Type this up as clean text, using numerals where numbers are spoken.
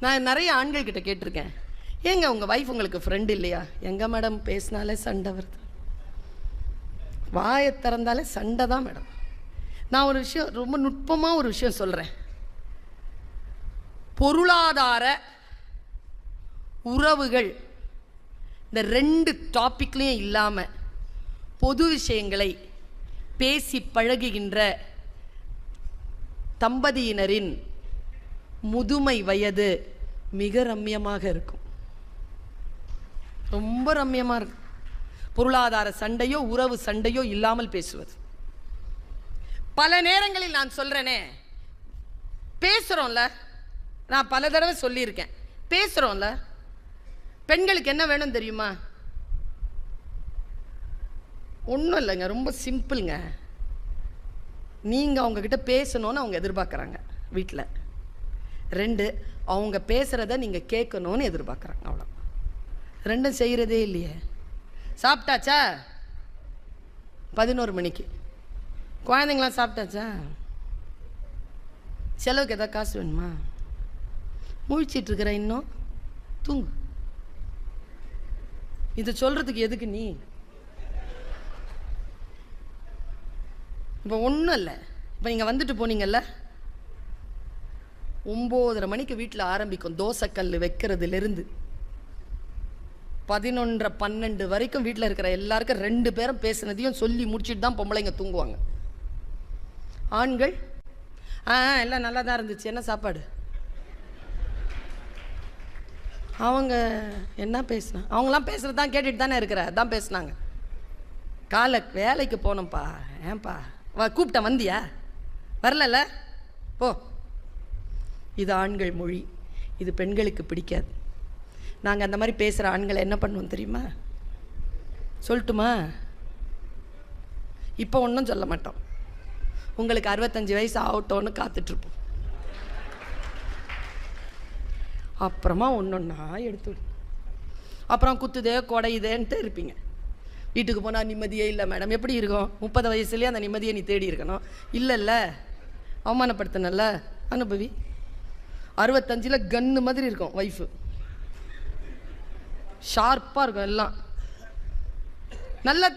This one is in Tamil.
நான் நிறைய ஆண்கள் கிட்ட கேட்டிருக்கேன், ஏங்க உங்கள் வைஃப் உங்களுக்கு ஃப்ரெண்டு இல்லையா? எங்க மேடம் பேசினாலே சண்டை வருது, வாயை திறந்தாலே சண்டை தான் மேடம். நான் ஒரு விஷயம், ரொம்ப நுட்பமாக ஒரு விஷயம் சொல்கிறேன். பொருளாதார உறவுகள் இந்த ரெண்டு டாபிக்லையும் இல்லாமல் பொது விஷயங்களை பேசி பழகுகின்ற தம்பதியினரின் முதுமை வயது மிக ரம்யமாக இருக்கும், ரொம்ப ரம்யமாக இருக்கும். பொருளாதார சண்டையோ உறவு சண்டையோ இல்லாமல் பேசுவது. பல நேரங்களில் நான் சொல்கிறேனே, பேசுகிறோம்ல, நான் பல தடவை சொல்லியிருக்கேன், பேசுகிறோம்ல, பெண்களுக்கு என்ன வேணும் தெரியுமா? ஒன்றும் இல்லைங்க, ரொம்ப சிம்பிளுங்க. நீங்கள் அவங்கக்கிட்ட பேசணும்னு அவங்க எதிர்பார்க்குறாங்க வீட்டில். 2, அவங்க பேசுகிறத நீங்கள் கேட்கணும்னு எதிர்பார்க்குறாங்க. அவ்வளோ, ரெண்டும் செய்கிறதே இல்லையே. சாப்பிட்டாச்சா? 11 மணிக்கு. குழந்தைங்களாம் சாப்பிட்டாச்சா? செலவுக்கு எதாவது காசு வேணுமா? முழிச்சிட்ருக்கிற, இன்னும் தூங்கு. இதை சொல்கிறதுக்கு எதுக்கு நீ? இப்போ ஒன்றும் இல்லை. இப்போ நீங்கள் வந்துட்டு போனீங்கல்ல, 9:30 மணிக்கு வீட்டில் ஆரம்பிக்கும் தோசைக்கல் வைக்கிறதுலேருந்து 11, 12 வரைக்கும் வீட்டில் இருக்கிற எல்லாருக்கும் 2 பேரும் பேசுனதையும் சொல்லி முடிச்சுட்டு தான் பொம்பளைங்க தூங்குவாங்க. ஆண்கள் எல்லாம் நல்லா தான் இருந்துச்சு, என்ன சாப்பாடு? அவங்க என்ன பேசினா? அவங்களாம் பேசுகிறது தான் கேட்டுட்டு தானே இருக்கிற, தான் பேசுனாங்க. காலை வேலைக்கு போனோம்ப்பா. ஏன்பா கூப்பிட்டேன், வந்தியா? வரல போ. இது ஆண்கள் மொழி, இது பெண்களுக்கு பிடிக்காது. நாங்கள் அந்த மாதிரி பேசுகிற ஆண்களை என்ன பண்ணுவோம் தெரியுமா? சொல்லட்டுமா? இப்போ ஒன்றும் சொல்ல மாட்டோம். உங்களுக்கு 65 வயசு ஆகட்டோன்னு காத்துட்ருப்போம். அப்புறமா ஒன்றொன்னா எடுத்து, அப்புறம் குத்துதே குடையுதேன்ட்டு இருப்பீங்க. வீட்டுக்கு போனால் நிம்மதியே இல்லை மேடம். எப்படி இருக்கும்? 30 வயசுலேயே அந்த நிம்மதியை நீ தேடி இருக்கணும். இல்லைல்ல, அவமானப்படுத்தினல்ல, அனுபவி. 65 கன்று மாதிரி இருக்கும் வைஃபு, ஷார்ப்பாக இருக்கும் எல்லாம் நல்லா